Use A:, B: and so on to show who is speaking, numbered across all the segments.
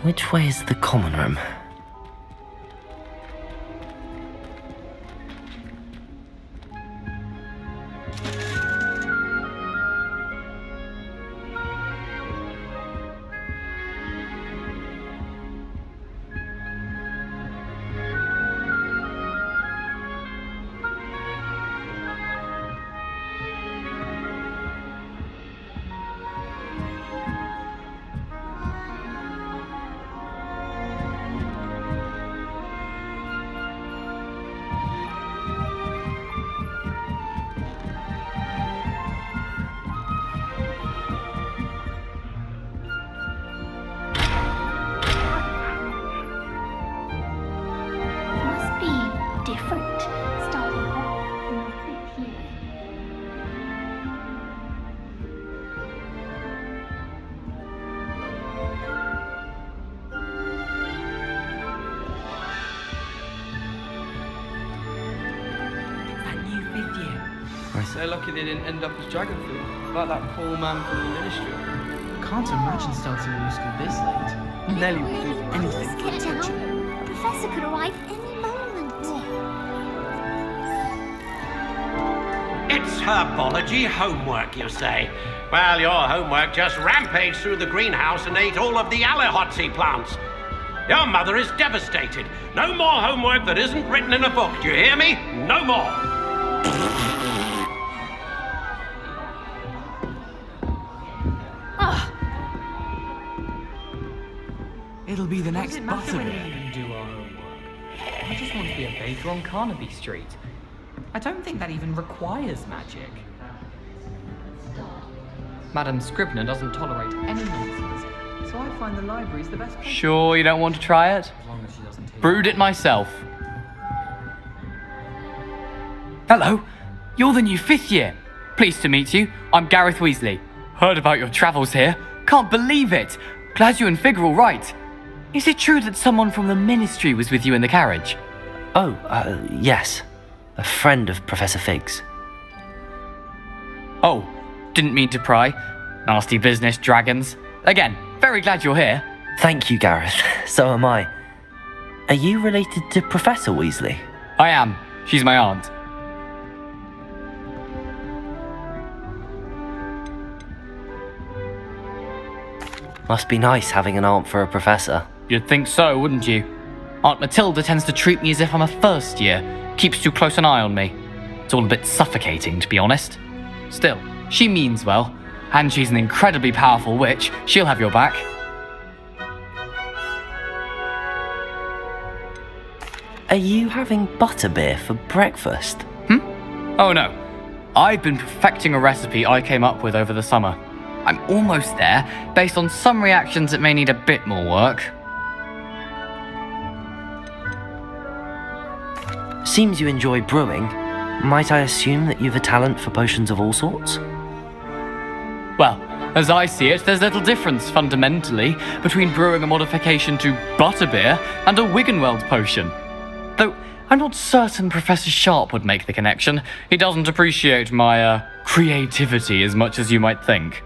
A: Which way is the common room?
B: They're lucky they didn't end up as dragon food, like that poor man from the ministry.
C: Can't imagine starting a new school this late. Nelly would do anything for attention.
D: The professor could arrive any moment.
E: It's herbology homework, you say? Well, your homework just rampaged through the greenhouse and ate all of the Alehotzi plants. Your mother is devastated. No more homework that isn't written in a book, do you hear me? No more.
C: It'll be the next
F: Does it matter when we
C: Butterbeer.
F: even do our homework? I just want to be a baker on Carnaby Street. I don't think that even requires magic. Madam Scribner doesn't tolerate any nonsense, so I find the library's the best place.
B: Sure you don't want to try it?
F: As long as she doesn't take
B: Brewed it myself. Hello, you're the new 5th year. Pleased to meet you. I'm Gareth Weasley. Heard about your travels here. Can't believe it. Glad you and Fig are all right. Is it true that someone from the ministry was with you in the carriage?
A: Oh, yes. A friend of Professor Fig's.
B: Oh, didn't mean to pry. Nasty business, dragons. Again, very glad you're here.
A: Thank you, Gareth. So am I. Are you related to Professor Weasley?
B: I am. She's my aunt.
A: Must be nice having an aunt for a professor.
B: You'd think so, wouldn't you? Aunt Matilda tends to treat me as if I'm a first year. Keeps too close an eye on me. It's all a bit suffocating, to be honest. Still, she means well. And she's an incredibly powerful witch. She'll have your back.
A: Are you having butterbeer for breakfast?
B: Oh no. I've been perfecting a recipe I came up with over the summer. I'm almost there, based on some reactions that may need a bit more work.
A: Seems you enjoy brewing. Might I assume that you've a talent for potions of all sorts?
B: Well, as I see it, there's little difference, fundamentally, between brewing a modification to butterbeer and a Wiggenweld potion. Though, I'm not certain Professor Sharp would make the connection. He doesn't appreciate my, creativity as much as you might think.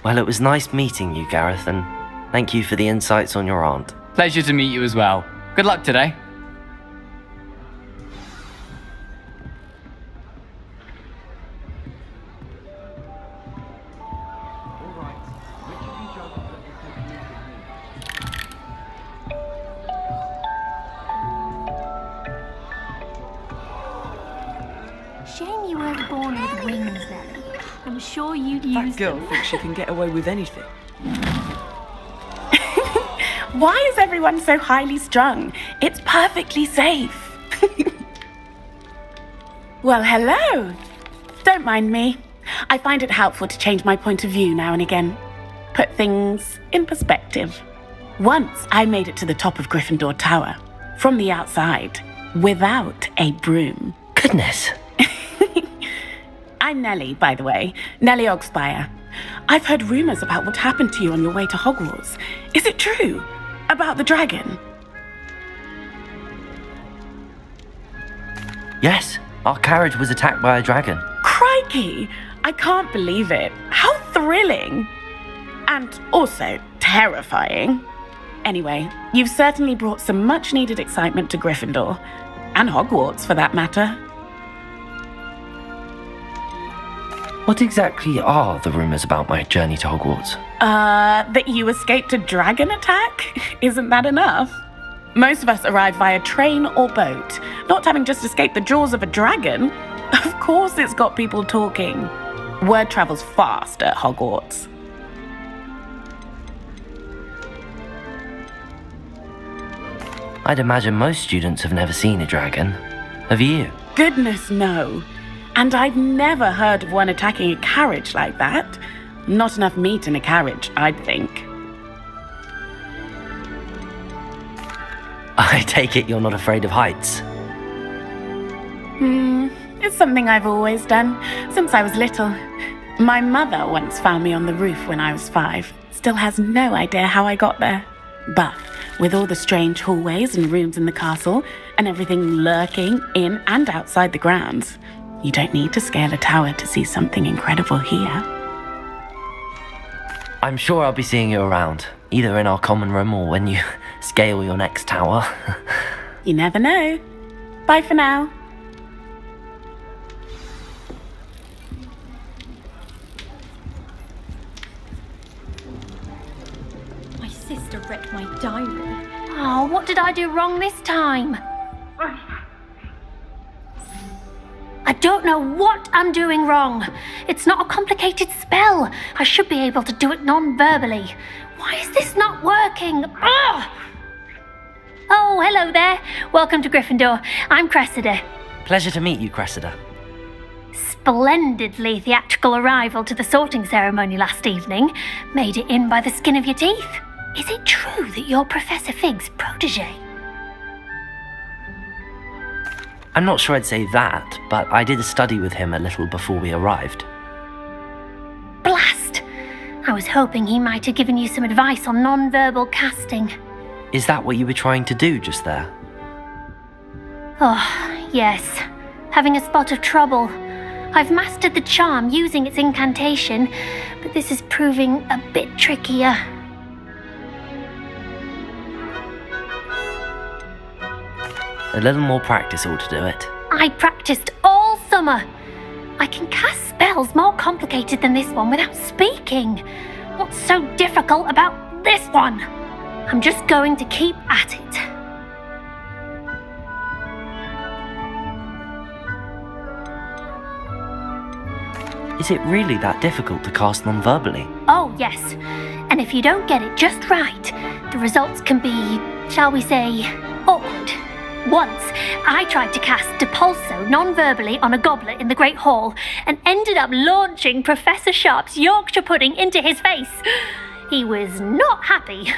A: Well, it was nice meeting you, Gareth, and thank you for the insights on your aunt.
B: Pleasure to meet you as well. Good luck today.
D: Shame you weren't born with wings, Nelly. I'm sure you'd use
C: That girl
D: them.
C: thinks she can get away with anything.
G: Why is everyone so highly strung? It's perfectly safe. Well, hello. Don't mind me. I find it helpful to change my point of view now and again. Put things in perspective. Once I made it to the top of Gryffindor Tower, from the outside, without a broom.
A: Goodness.
G: I'm Nellie, by the way. Nellie Ogspire. I've heard rumors about what happened to you on your way to Hogwarts. Is it true? About the dragon?
A: Yes, our carriage was attacked by a dragon.
G: Crikey! I can't believe it. How thrilling! And also terrifying. Anyway, you've certainly brought some much-needed excitement to Gryffindor. And Hogwarts, for that matter.
A: What exactly are the rumours about my journey to Hogwarts?
G: That you escaped a dragon attack? Isn't that enough? Most of us arrive via train or boat, not having just escaped the jaws of a dragon. Of course it's got people talking. Word travels fast at Hogwarts.
A: I'd imagine most students have never seen a dragon. Have you?
G: Goodness, no. And I've never heard of one attacking a carriage like that. Not enough meat in a carriage, I'd think.
A: I take it you're not afraid of heights.
G: It's something I've always done, since I was little. My mother once found me on the roof when I was 5. Still has no idea how I got there. But with all the strange hallways and rooms in the castle, and everything lurking in and outside the grounds, you don't need to scale a tower to see something incredible here.
A: I'm sure I'll be seeing you around, either in our common room or when you scale your next tower.
G: You never know. Bye for now.
D: My sister read my diary. Oh, what did I do wrong this time? I don't know what I'm doing wrong. It's not a complicated spell. I should be able to do it non-verbally. Why is this not working? Ugh! Oh, hello there. Welcome to Gryffindor. I'm Cressida.
A: Pleasure to meet you, Cressida.
D: Splendidly theatrical arrival to the sorting ceremony last evening. Made it in by the skin of your teeth. Is it true that you're Professor Fig's protege?
A: I'm not sure I'd say that, but I did study with him a little before we arrived.
D: Blast! I was hoping he might have given you some advice on non-verbal casting.
A: Is that what you were trying to do just there?
D: Oh, yes. Having a spot of trouble. I've mastered the charm using its incantation, but this is proving a bit trickier.
A: A little more practice ought to do it.
D: I practiced all summer. I can cast spells more complicated than this one without speaking. What's so difficult about this one? I'm just going to keep at it.
A: Is it really that difficult to cast non-verbally?
D: Oh, yes. And if you don't get it just right, the results can be, shall we say, awkward. Once, I tried to cast Depulso non-verbally on a goblet in the Great Hall and ended up launching Professor Sharp's Yorkshire pudding into his face. He was not happy.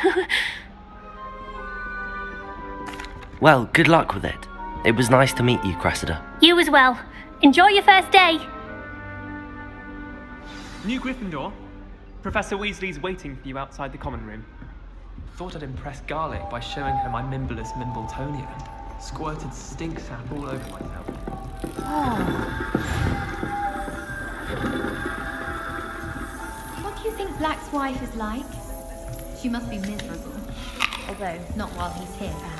A: Well, good luck with it. It was nice to meet you, Cressida.
D: You as well. Enjoy your first day.
C: New Gryffindor, Professor Weasley's waiting for you outside the common room. Thought I'd impress Garlic by showing her my Mimbleless Mimbletonia. Squirted stink sap all over myself.
H: What do you think Black's wife is like? She must be miserable. Although, not while he's here, perhaps.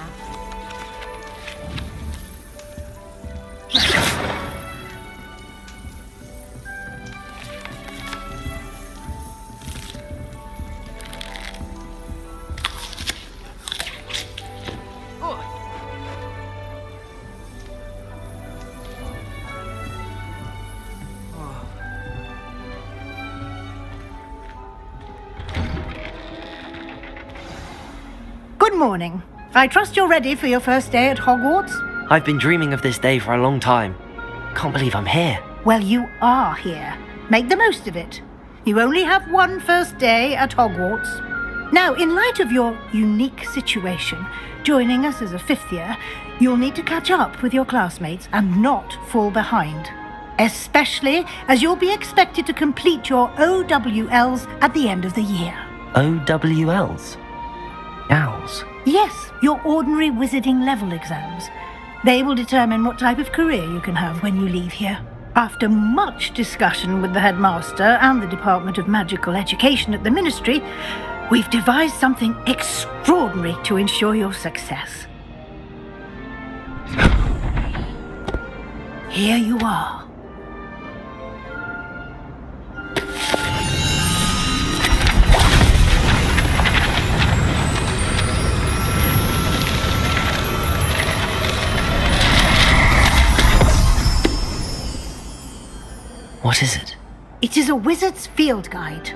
I: Good morning. I trust you're ready for your first day at Hogwarts?
A: I've been dreaming of this day for a long time. Can't believe I'm here.
I: Well, you are here. Make the most of it. You only have one first day at Hogwarts. Now, in light of your unique situation, joining us as a 5th year, you'll need to catch up with your classmates and not fall behind. Especially as you'll be expected to complete your OWLs at the end of the year.
A: OWLs? Owls?
I: Yes, your ordinary wizarding level exams. They will determine what type of career you can have when you leave here. After much discussion with the headmaster and the Department of Magical Education at the Ministry, we've devised something extraordinary to ensure your success. Here you are.
A: What is it?
I: It is a wizard's field guide.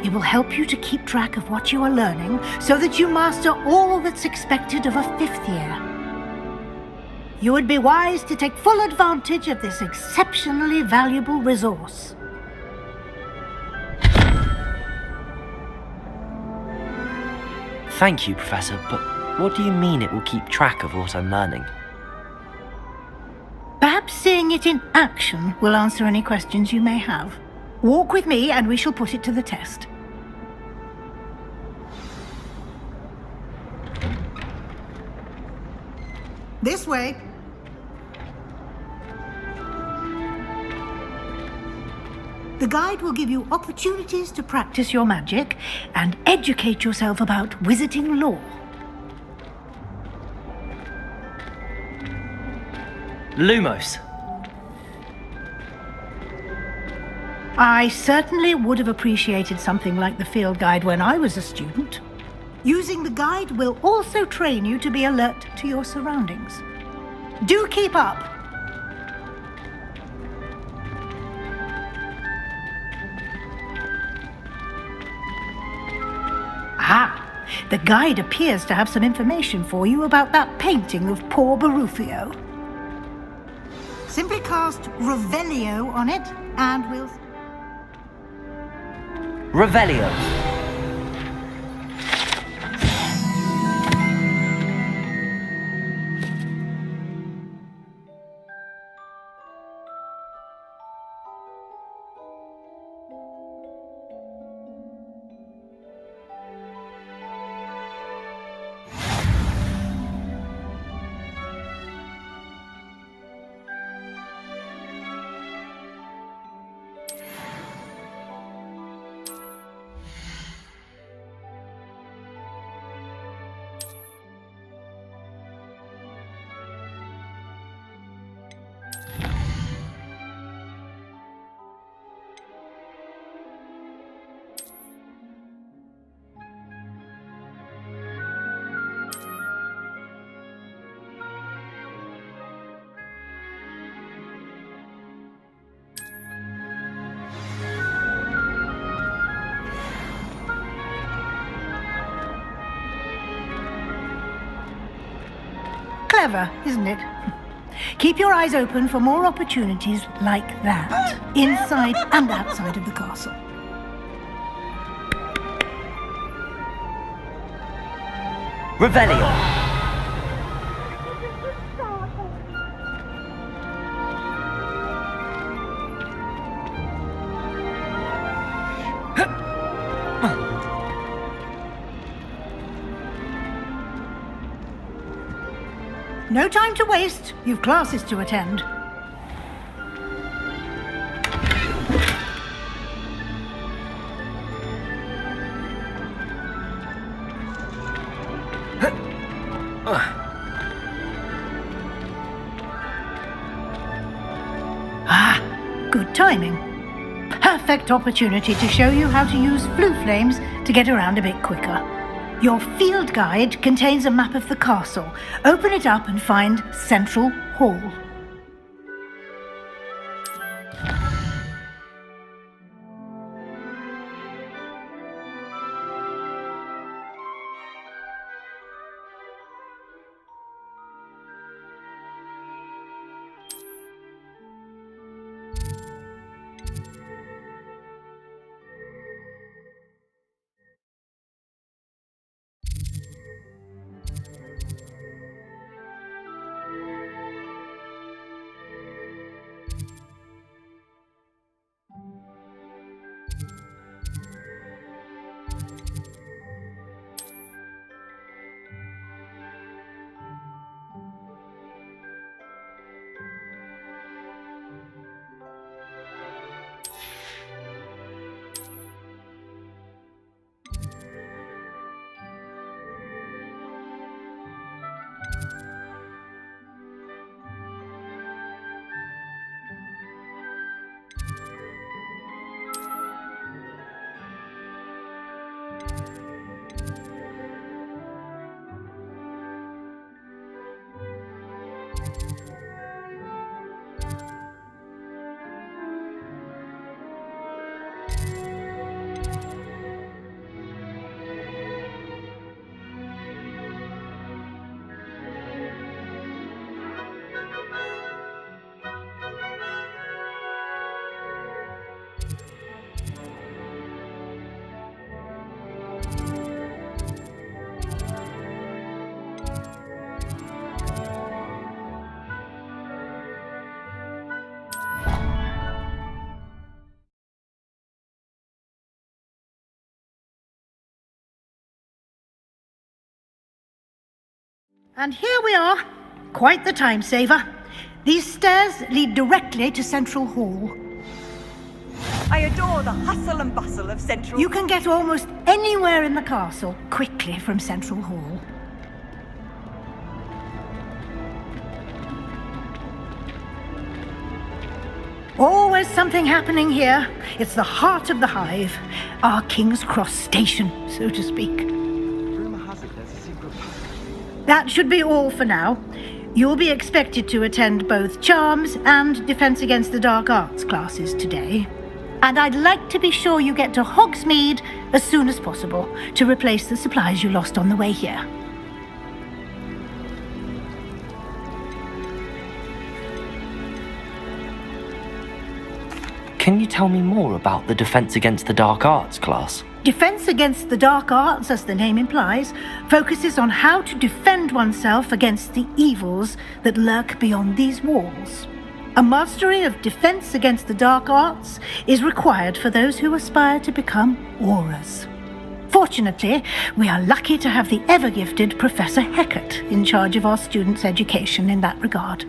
I: It will help you to keep track of what you are learning so that you master all that's expected of a 5th year. You would be wise to take full advantage of this exceptionally valuable resource.
A: Thank you, Professor, but what do you mean it will keep track of what I'm learning?
I: Perhaps seeing it in action will answer any questions you may have. Walk with me and we shall put it to the test. This way. The guide will give you opportunities to practice your magic and educate yourself about wizarding lore.
A: Lumos.
I: I certainly would have appreciated something like the field guide when I was a student. Using the guide will also train you to be alert to your surroundings. Do keep up! Ah, the guide appears to have some information for you about that painting of poor Barufio. Simply cast Revelio on it, and we'll...
A: Revelio.
I: Clever, isn't it? Keep your eyes open for more opportunities like that, inside and outside of the castle.
A: Revelio.
I: No time to waste. You've classes to attend. Ah, good timing. Perfect opportunity to show you how to use flue flames to get around a bit quicker. Your field guide contains a map of the castle. Open it up and find Central Hall. And here we are. Quite the time saver. These stairs lead directly to Central Hall.
J: I adore the hustle and bustle of Central.
I: You can get almost anywhere in the castle quickly from Central Hall. Always something happening here. It's the heart of the hive. Our King's Cross station, so to speak.
K: Rumor has it there's a secret passage.
I: That should be all for now. You'll be expected to attend both Charms and Defense Against the Dark Arts classes today. And I'd like to be sure you get to Hogsmeade as soon as possible to replace the supplies you lost on the way here.
A: Can you tell me more about the Defense Against the Dark Arts class?
I: Defense Against the Dark Arts, as the name implies, focuses on how to defend oneself against the evils that lurk beyond these walls. A mastery of Defense Against the Dark Arts is required for those who aspire to become Aurors. Fortunately, we are lucky to have the ever-gifted Professor Hecat in charge of our students' education in that regard.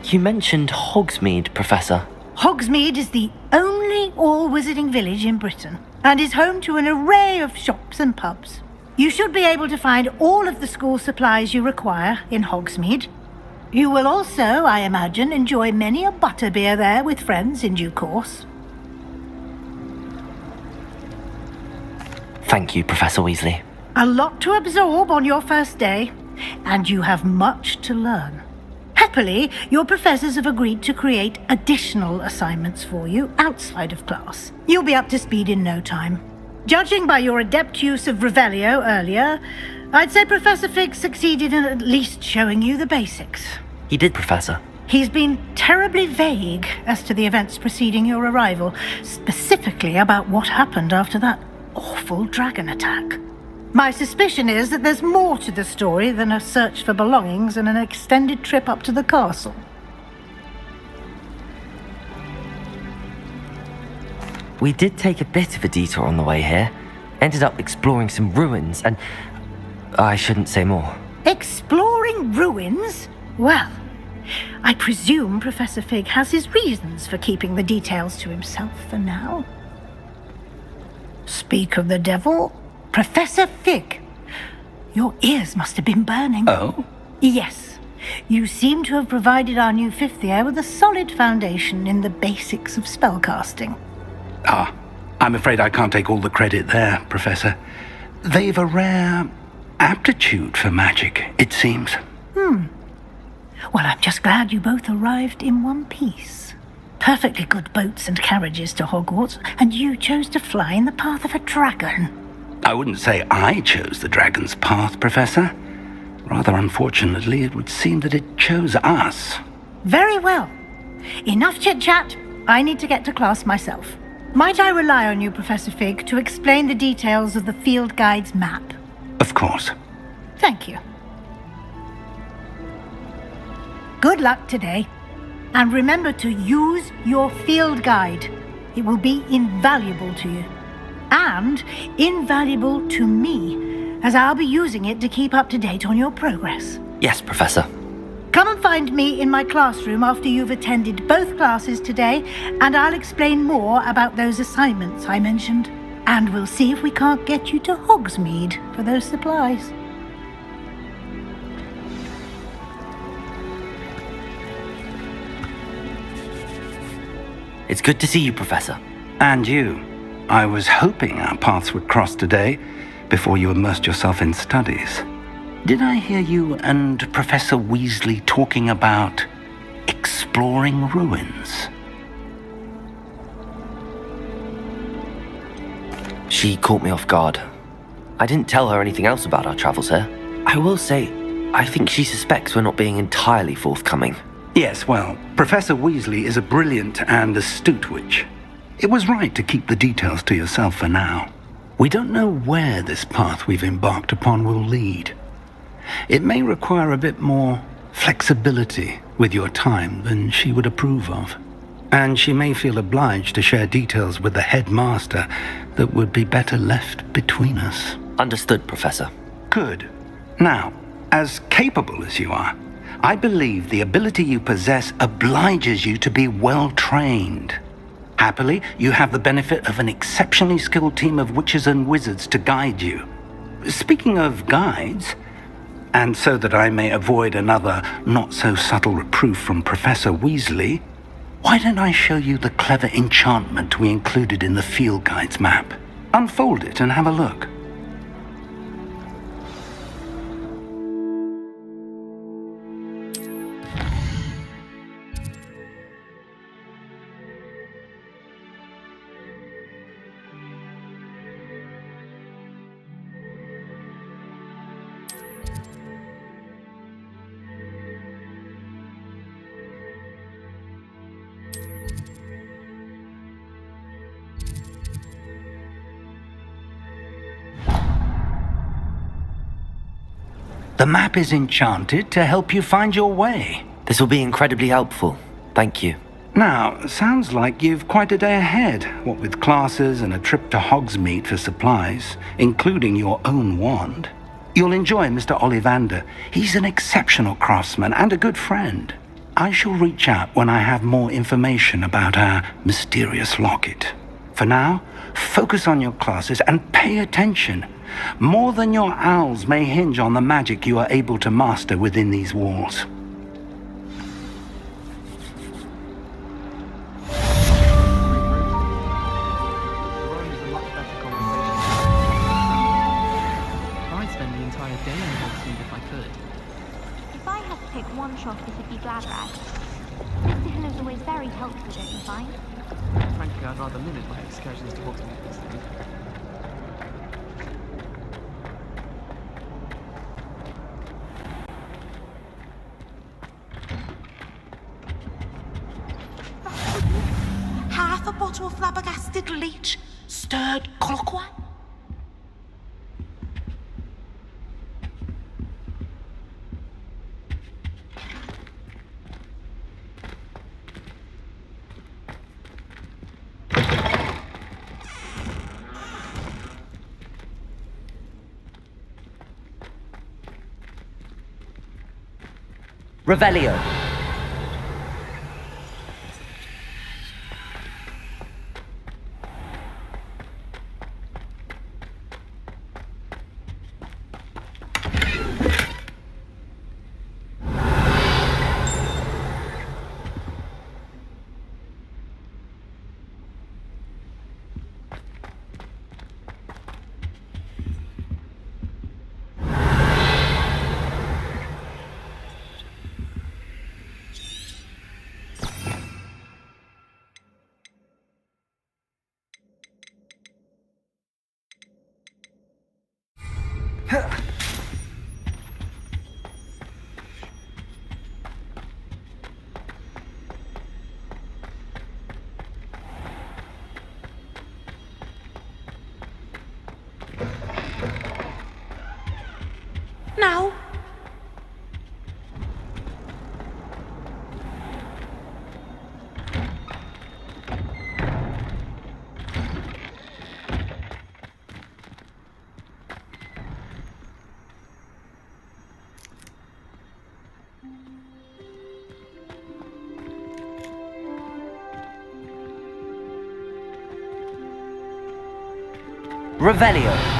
A: You mentioned Hogsmeade, Professor.
I: Hogsmeade is the only all-wizarding village in Britain and is home to an array of shops and pubs. You should be able to find all of the school supplies you require in Hogsmeade. You will also, I imagine, enjoy many a butterbeer there with friends in due course.
A: Thank you, Professor Weasley.
I: A lot to absorb on your first day, and you have much to learn. Happily, your professors have agreed to create additional assignments for you outside of class. You'll be up to speed in no time. Judging by your adept use of Revelio earlier, I'd say Professor Fig succeeded in at least showing you the basics.
A: He did, Professor.
I: He's been terribly vague as to the events preceding your arrival, specifically about what happened after that awful dragon attack. My suspicion is that there's more to the story than a search for belongings and an extended trip up to the castle.
A: We did take a bit of a detour on the way here. Ended up exploring some ruins and... I shouldn't say more.
I: Exploring ruins? Well, I presume Professor Fig has his reasons for keeping the details to himself for now. Speak of the devil... Professor Fig, your ears must have been burning.
K: Oh?
I: Yes. You seem to have provided our new fifth year with a solid foundation in the basics of spellcasting.
K: Ah, I'm afraid I can't take all the credit there, Professor. They've a rare aptitude for magic, it seems.
I: Well, I'm just glad you both arrived in one piece. Perfectly good boats and carriages to Hogwarts, and you chose to fly in the path of a dragon.
K: I wouldn't say I chose the dragon's path, Professor. Rather unfortunately, it would seem that it chose us.
I: Very well. Enough chit-chat. I need to get to class myself. Might I rely on you, Professor Fig, to explain the details of the field guide's map?
K: Of course.
I: Thank you. Good luck today. And remember to use your field guide. It will be invaluable to you. And invaluable to me, as I'll be using it to keep up to date on your progress.
A: Yes, Professor.
I: Come and find me in my classroom after you've attended both classes today, and I'll explain more about those assignments I mentioned. And we'll see if we can't get you to Hogsmeade for those supplies.
A: It's good to see you, Professor.
K: And you. I was hoping our paths would cross today, before you immersed yourself in studies. Did I hear you and Professor Weasley talking about exploring ruins?
A: She caught me off guard. I didn't tell her anything else about our travels here. I will say, I think she suspects we're not being entirely forthcoming.
K: Yes, well, Professor Weasley is a brilliant and astute witch. It was right to keep the details to yourself for now. We don't know where this path we've embarked upon will lead. It may require a bit more flexibility with your time than she would approve of. And she may feel obliged to share details with the headmaster that would be better left between us.
A: Understood, Professor.
K: Good. Now, as capable as you are, I believe the ability you possess obliges you to be well trained. Happily, you have the benefit of an exceptionally skilled team of witches and wizards to guide you. Speaking of guides, and so that I may avoid another not-so-subtle reproof from Professor Weasley, why don't I show you the clever enchantment we included in the field guide's map? Unfold it and have a look. The map is enchanted to help you find your way.
A: This will be incredibly helpful. Thank you.
K: Now, sounds like you've quite a day ahead, what with classes and a trip to Hogsmeade for supplies, including your own wand. You'll enjoy Mr. Ollivander. He's an exceptional craftsman and a good friend. I shall reach out when I have more information about our mysterious locket. For now, focus on your classes and pay attention. More than your owls may hinge on the magic you are able to master within these walls.
C: I'd spend the entire day in Hogsmeade if I could.
H: If I had to pick one shop, it would be Gladrag. Mr. Hill is always very helpful, don't you find?
C: Frankly, I'd rather limit my excursions to Hogsmeade this time.
L: Half a bottle of flabbergasted leech, stirred clockwise.
A: Revelio.
L: Now.
A: Revelio.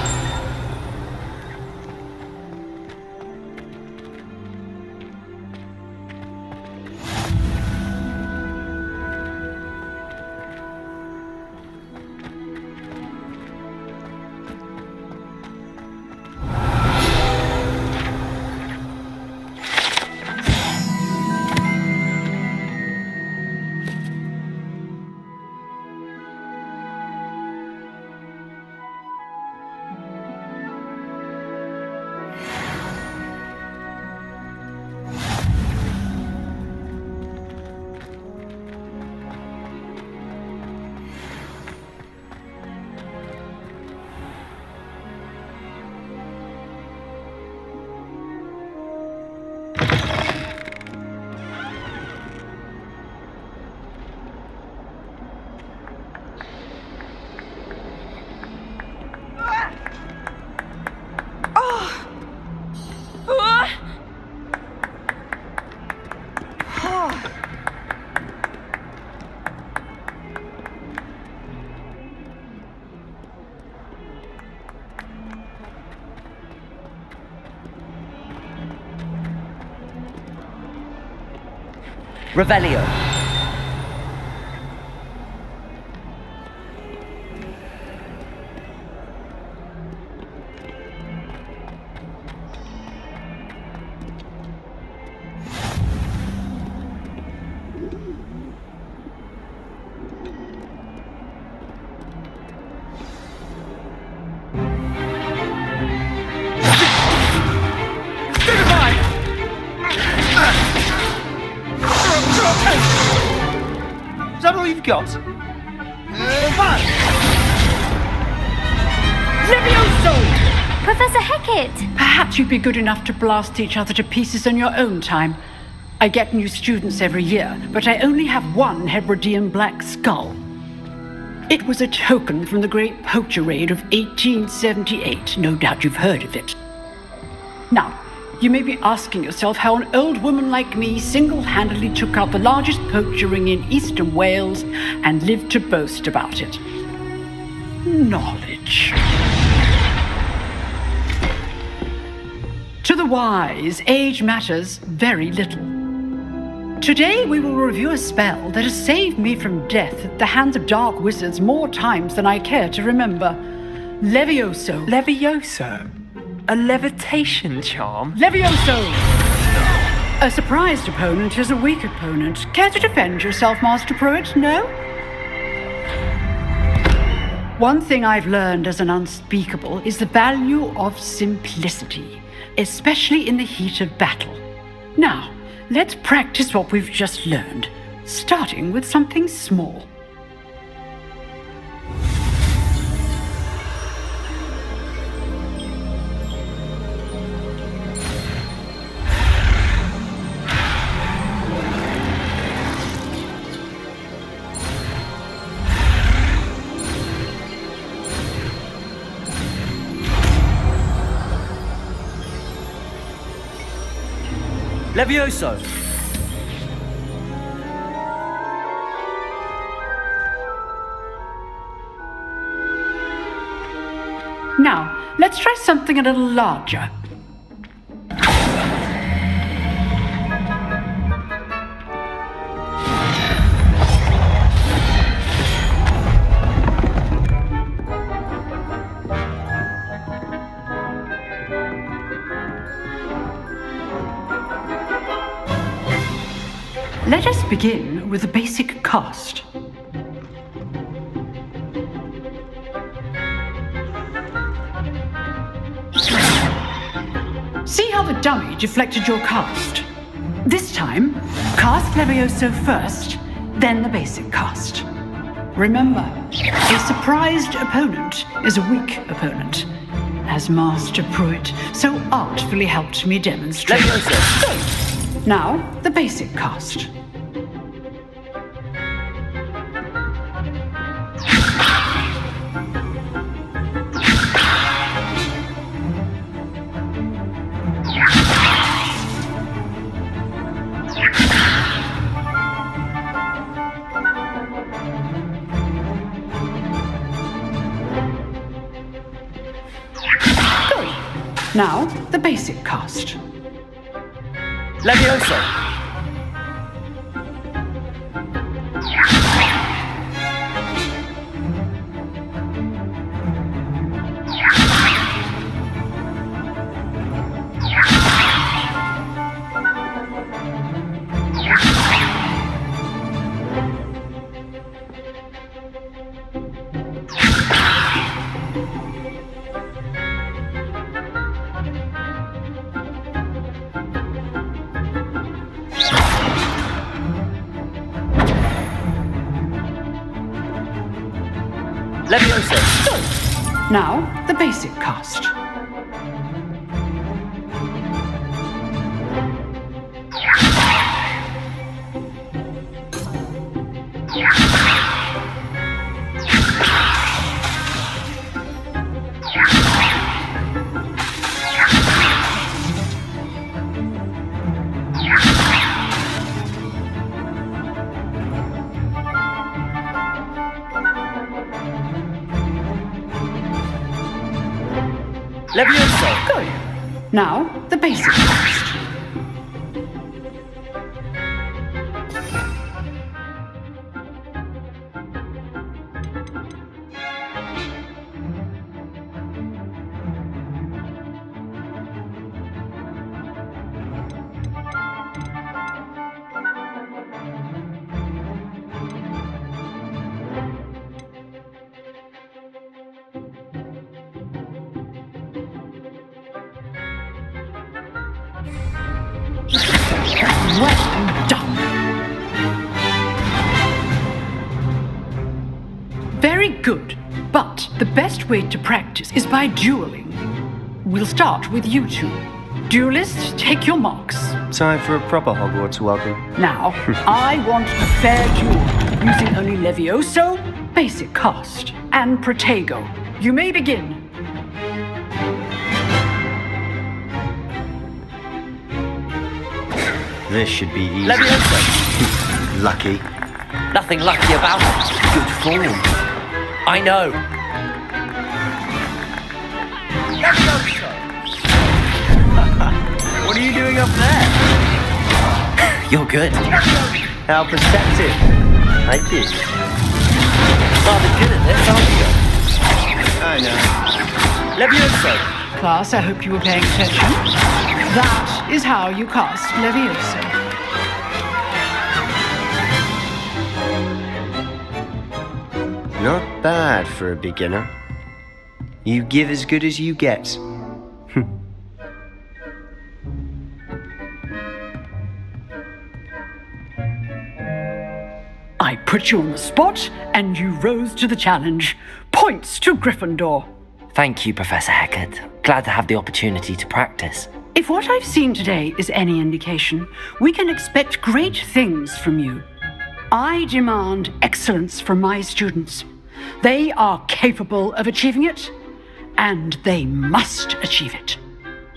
A: Revelio.
M: Is that all you've got?
N: Levioso!
D: Professor Hecat!
N: Perhaps you'd be good enough to blast each other to pieces on your own time. I get new students every year, but I only have one Hebridean black skull. It was a token from the Great Poacher Raid of 1878. No doubt you've heard of it. Now, you may be asking yourself how an old woman like me single-handedly took out the largest poacher ring in eastern Wales and lived to boast about it. Knowledge. To the wise, age matters very little. Today we will review a spell that has saved me from death at the hands of dark wizards more times than I care to remember. Levioso.
C: Levioso? A levitation charm?
N: Levioso! A surprised opponent is a weak opponent. Care to defend yourself, Master Pruitt? No? One thing I've learned as an unspeakable is the value of simplicity, especially in the heat of battle. Now, let's practice what we've just learned, starting with something small.
A: Levioso.
N: Now, let's try something a little larger. Let us begin with the basic cast. See how the dummy deflected your cast? This time, cast Levioso first, then the basic cast. Remember, a surprised opponent is a weak opponent, as Master Pruitt so artfully helped me demonstrate.
A: Levioso.
N: Now, the basic cast. Now, the basic cast.
A: Levioso.
N: Levioso. Now, the basic cast.
A: Levioso.
N: Good. Now, the basic cast. Well done. Very good. But the best way to practice is by dueling. We'll start with you two. Duelists, take your marks.
M: Time for a proper Hogwarts welcome.
N: Now, I want a fair duel, using only Levioso, basic cast, and Protego. You may begin.
M: This should be easy.
A: Levioso!
M: Lucky.
A: Nothing lucky about it. Good form. I know.
M: What are you doing up there?
A: You're good.
M: How perceptive. Thank you.
A: Rather good at this, aren't you?
M: I know. Levioso.
N: Class, I hope you were paying attention. That is how you cast Levioso.
M: Not bad for a beginner. You give as good as you get.
N: I put you on the spot, and you rose to the challenge. Points to Gryffindor.
A: Thank you, Professor Heckert. Glad to have the opportunity to practice.
N: If what I've seen today is any indication, we can expect great things from you. I demand excellence from my students. They are capable of achieving it, and they must achieve it.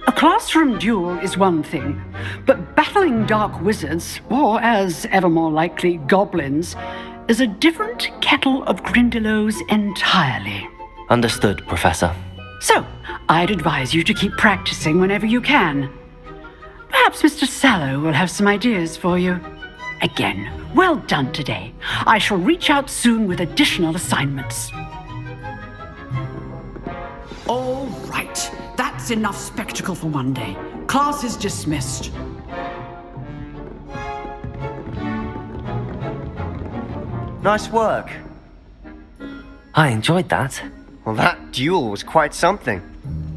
N: A classroom duel is one thing, but battling dark wizards, or as ever more likely, goblins, is a different kettle of Grindylows entirely.
A: Understood, Professor.
N: So, I'd advise you to keep practicing whenever you can. Perhaps Mr. Sallow will have some ideas for you. Again, well done today. I shall reach out soon with additional assignments. All right. That's enough spectacle for one day. Class is dismissed.
M: Nice work.
A: I enjoyed that.
M: Well, that duel was quite something.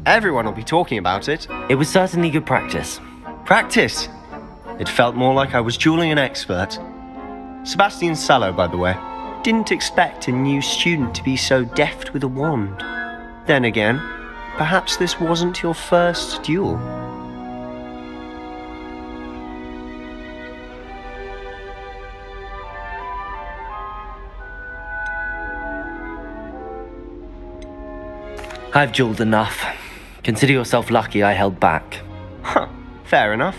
M: Everyone will be talking about it.
A: It was certainly good practice.
M: Practice? It felt more like I was dueling an expert. Sebastian Sallow, by the way. Didn't expect a new student to be so deft with a wand. Then again, perhaps this wasn't your first duel.
A: I've dueled enough. Consider yourself lucky I held back.
M: Huh, fair enough.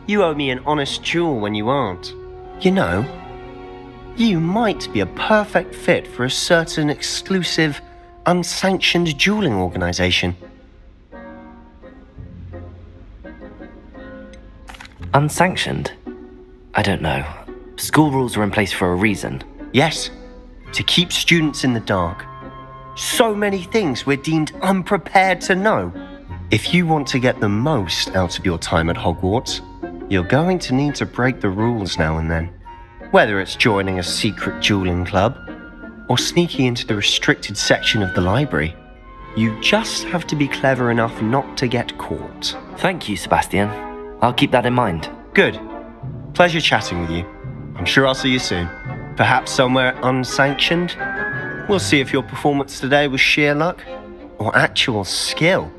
M: You owe me an honest duel when you aren't. You know, you might be a perfect fit for a certain exclusive, unsanctioned dueling organization.
A: Unsanctioned? I don't know. School rules are in place for a reason.
M: Yes, to keep students in the dark. So many things we're deemed unprepared to know. If you want to get the most out of your time at Hogwarts, you're going to need to break the rules now and then. Whether it's joining a secret dueling club, or sneaking into the restricted section of the library, you just have to be clever enough not to get caught.
A: Thank you, Sebastian. I'll keep that in mind.
M: Good. Pleasure chatting with you. I'm sure I'll see you soon. Perhaps somewhere unsanctioned? We'll see if your performance today was sheer luck or actual skill.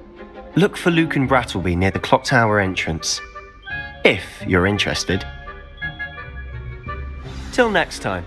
M: Look for Luke and Brattleby near the clock tower entrance, if you're interested. Till next time.